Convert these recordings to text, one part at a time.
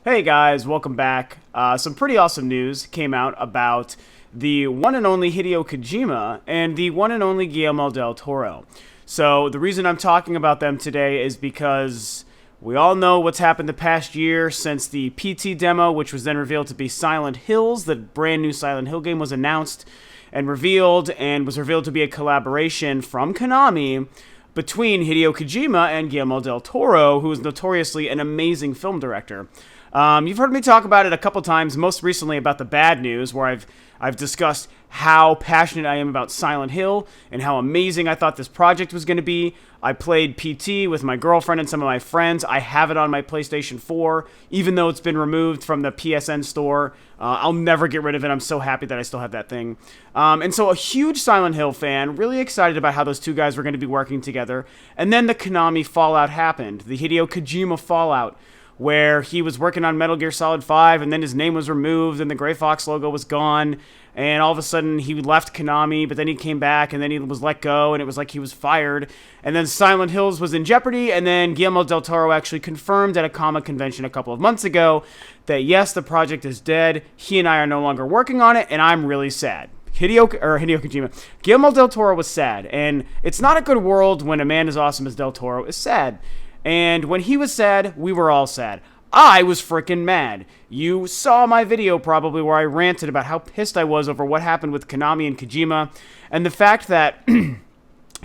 Hey guys, welcome back. Some pretty awesome news came out about the one and only Hideo Kojima and the one and only Guillermo del Toro. So the reason I'm talking about them today is because we all know what's happened the past year since the PT demo, which was then revealed to be Silent Hills. The brand new Silent Hill game was announced and revealed, and was revealed to be a collaboration from Konami between Hideo Kojima and Guillermo del Toro, who is notoriously an amazing film director. You've heard me talk about it a couple times, most recently about the bad news, where I've discussed how passionate I am about Silent Hill and how amazing I thought this project was going to be. I played PT with my girlfriend and some of my friends. I have it on my PlayStation 4, even though it's been removed from the PSN store. I'll never get rid of it. I'm so happy that I still have that thing. And so a huge Silent Hill fan, really excited about how those two guys were going to be working together. And then the Konami fallout happened, the Hideo Kojima fallout, where he was working on Metal Gear Solid 5, and then his name was removed, and the Gray Fox logo was gone, and all of a sudden he left Konami, but then he came back, and then he was let go, and it was like he was fired, and then Silent Hills was in jeopardy, and then Guillermo del Toro actually confirmed at a comic convention a couple of months ago that yes, the project is dead, he and I are no longer working on it, and I'm really sad. Hideo Kojima. Guillermo del Toro was sad, and it's not a good world when a man as awesome as del Toro is sad. And when he was sad, we were all sad. I was freaking mad. You saw my video probably where I ranted about how pissed I was over what happened with Konami and Kojima. And the fact that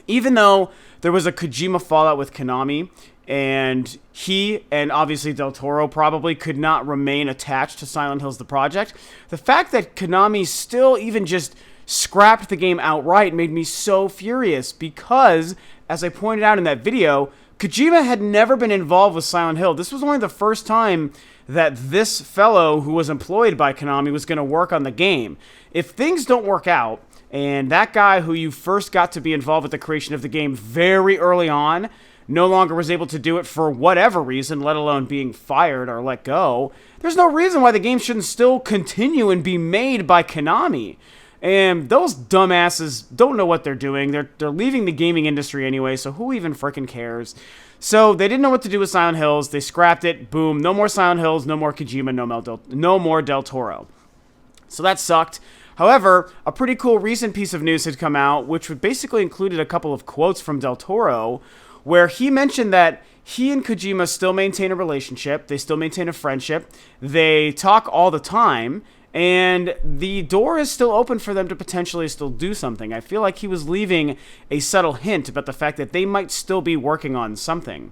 even though there was a Kojima fallout with Konami, and he and obviously Del Toro probably could not remain attached to Silent Hills the project, the fact that Konami still even just scrapped the game outright made me so furious because, as I pointed out in that video, Kojima had never been involved with Silent Hill. This was only the first time that this fellow who was employed by Konami was going to work on the game. If things don't work out, and that guy who you first got to be involved with the creation of the game very early on no longer was able to do it for whatever reason, let alone being fired or let go, there's no reason why the game shouldn't still continue and be made by Konami. And those dumbasses don't know what they're doing. They're leaving the gaming industry anyway, so who even frickin' cares? So they didn't know what to do with Silent Hills. They scrapped it. Boom. No more Silent Hills. No more Kojima. No more Del Toro. So that sucked. However, a pretty cool recent piece of news had come out, which basically included a couple of quotes from Del Toro, where he mentioned that he and Kojima still maintain a relationship. They still maintain a friendship. They talk all the time. And the door is still open for them to potentially still do something. I feel like he was leaving a subtle hint about the fact that they might still be working on something.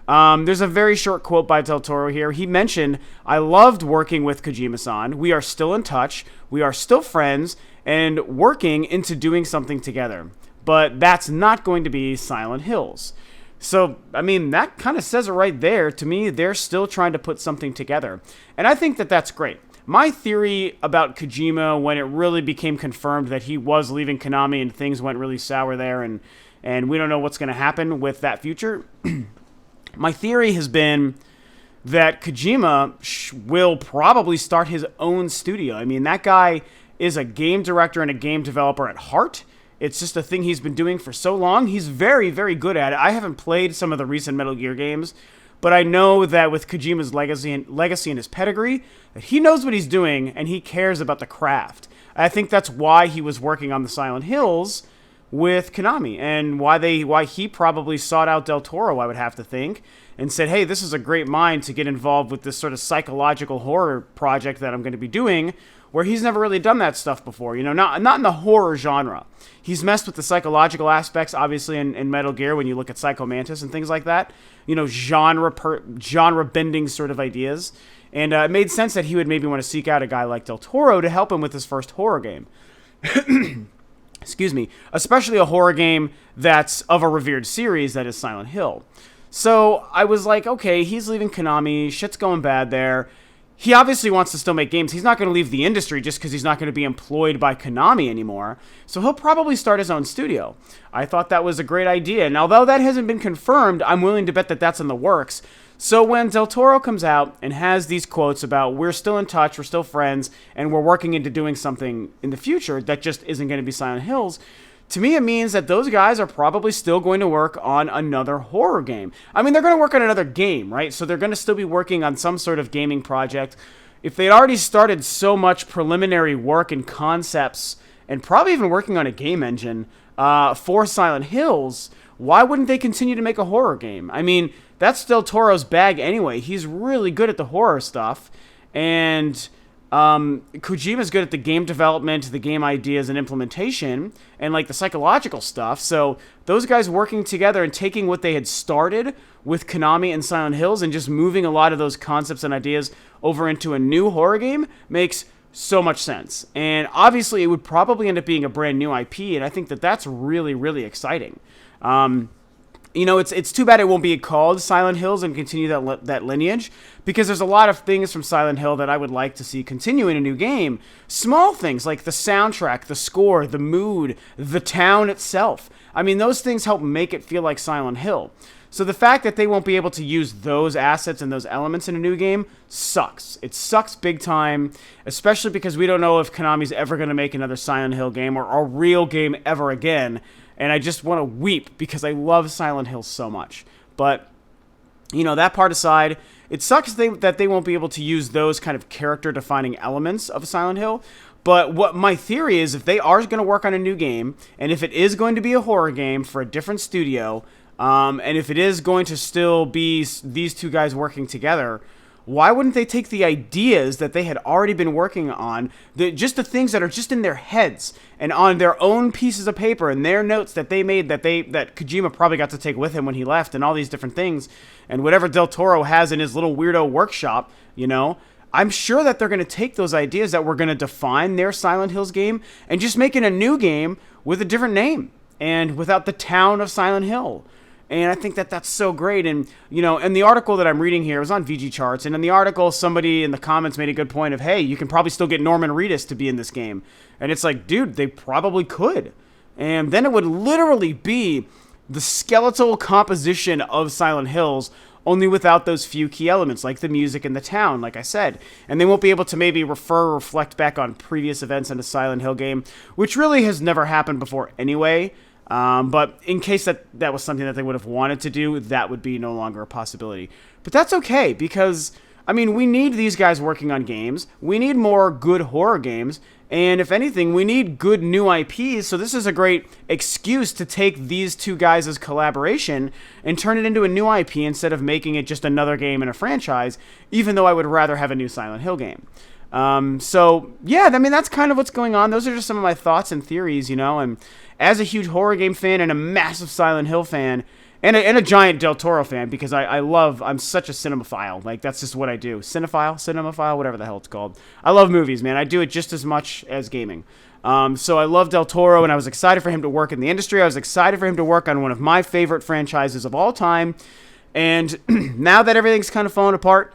There's a very short quote by Del Toro here. He mentioned, "I loved working with Kojima-san. We are still in touch. We are still friends and working into doing something together. But that's not going to be Silent Hills." So, I mean, that kind of says it right there. To me, they're still trying to put something together. And I think that that's great. My theory about Kojima, when it really became confirmed that he was leaving Konami and things went really sour there, and we don't know what's going to happen with that future, my theory has been that Kojima will probably start his own studio. I mean, that guy is a game director and a game developer at heart. It's just a thing he's been doing for so long. He's very, very good at it. I haven't played some of the recent Metal Gear games, but I know that with Kojima's legacy and his pedigree, that he knows what he's doing and he cares about the craft. I think that's why he was working on the Silent Hills with Konami, and why he probably sought out Del Toro, I would have to think, and said, hey, this is a great mind to get involved with this sort of psychological horror project that I'm going to be doing, where he's never really done that stuff before, not in the horror genre. He's messed with the psychological aspects, obviously, in Metal Gear, when you look at Psycho Mantis and things like that, genre-bending sort of ideas, and it made sense that he would maybe want to seek out a guy like Del Toro to help him with his first horror game. Excuse me. Especially a horror game that's of a revered series that is Silent Hill. So I was like, okay, he's leaving Konami, shit's going bad there. He obviously wants to still make games. He's not going to leave the industry just because he's not going to be employed by Konami anymore. So he'll probably start his own studio. I thought that was a great idea. And although that hasn't been confirmed, I'm willing to bet that that's in the works. So when Del Toro comes out and has these quotes about we're still in touch, we're still friends, and we're working into doing something in the future that just isn't going to be Silent Hills, to me, it means that those guys are probably still going to work on another horror game. I mean, they're going to work on another game, right? So they're going to still be working on some sort of gaming project. If they'd already started so much preliminary work and concepts, and probably even working on a game engine for Silent Hills, why wouldn't they continue to make a horror game? I mean, that's Del Toro's bag anyway. He's really good at the horror stuff, and Kojima's good at the game development, the game ideas and implementation, and like the psychological stuff. So those guys working together and taking what they had started with Konami and Silent Hills and just moving a lot of those concepts and ideas over into a new horror game makes so much sense. And obviously it would probably end up being a brand new IP, and I think that that's really, really exciting. You know, it's too bad it won't be called Silent Hills and continue that lineage, because there's a lot of things from Silent Hill that I would like to see continue in a new game. Small things like the soundtrack, the score, the mood, the town itself. I mean, those things help make it feel like Silent Hill. So the fact that they won't be able to use those assets and those elements in a new game sucks. It sucks big time, especially because we don't know if Konami's ever going to make another Silent Hill game or a real game ever again. And I just want to weep because I love Silent Hill so much. But, you know, that part aside, it sucks that they won't be able to use those kind of character-defining elements of Silent Hill. But what my theory is, if they are going to work on a new game, and if it is going to be a horror game for a different studio, and if it is going to still be these two guys working together, why wouldn't they take the ideas that they had already been working on, just the things that are just in their heads and on their own pieces of paper and their notes that they made that Kojima probably got to take with him when he left, and all these different things, and whatever Del Toro has in his little weirdo workshop, you know, I'm sure that they're going to take those ideas that were going to define their Silent Hills game and just make it a new game with a different name and without the town of Silent Hill. And I think that that's so great. And, you know, in the article that I'm reading here, it was on VG Charts. And in the article, somebody in the comments made a good point of, hey, you can probably still get Norman Reedus to be in this game. And it's like, dude, they probably could. And then it would literally be the skeletal composition of Silent Hills, only without those few key elements, like the music and the town, like I said. And they won't be able to maybe reflect back on previous events in a Silent Hill game, which really has never happened before anyway. But in case that was something that they would have wanted to do, that would be no longer a possibility. But that's okay, because, I mean, we need these guys working on games. We need more good horror games. And if anything, we need good new IPs. So this is a great excuse to take these two guys' collaboration and turn it into a new IP instead of making it just another game in a franchise, even though I would rather have a new Silent Hill game. So, yeah, I mean, that's kind of what's going on. Those are just some of my thoughts and theories, you know, and as a huge horror game fan and a massive Silent Hill fan and a giant Del Toro fan, because I'm such a cinemaphile. Like, that's just what I do. Cinemaphile, whatever the hell it's called. I love movies, man. I do it just as much as gaming. So I love Del Toro, and I was excited for him to work in the industry. I was excited for him to work on one of my favorite franchises of all time. And now that everything's kind of fallen apart,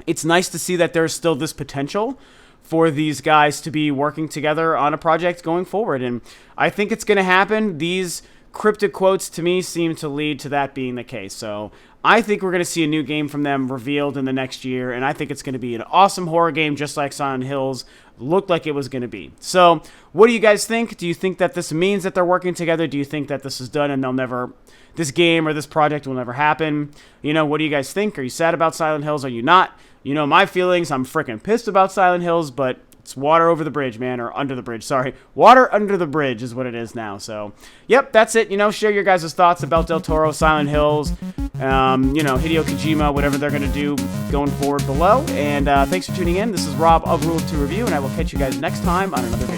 it's nice to see that there's still this potential for these guys to be working together on a project going forward. And I think it's going to happen. These cryptic quotes to me seem to lead to that being the case. So I think we're going to see a new game from them revealed in the next year. And I think it's going to be an awesome horror game, just like Silent Hills looked like it was going to be. So what do you guys think? Do you think that this means that they're working together? Do you think that this is done and this game or this project will never happen? You know, what do you guys think? Are you sad about Silent Hills? Are you not? You know my feelings. I'm freaking pissed about Silent Hills, but it's water over the bridge, man, or under the bridge. Sorry. Water under the bridge is what it is now. So, yep, that's it. You know, share your guys' thoughts about Del Toro, Silent Hills, you know, Hideo Kojima, whatever they're going to do going forward below. And thanks for tuning in. This is Rob of Rule of Two Review, and I will catch you guys next time on another video.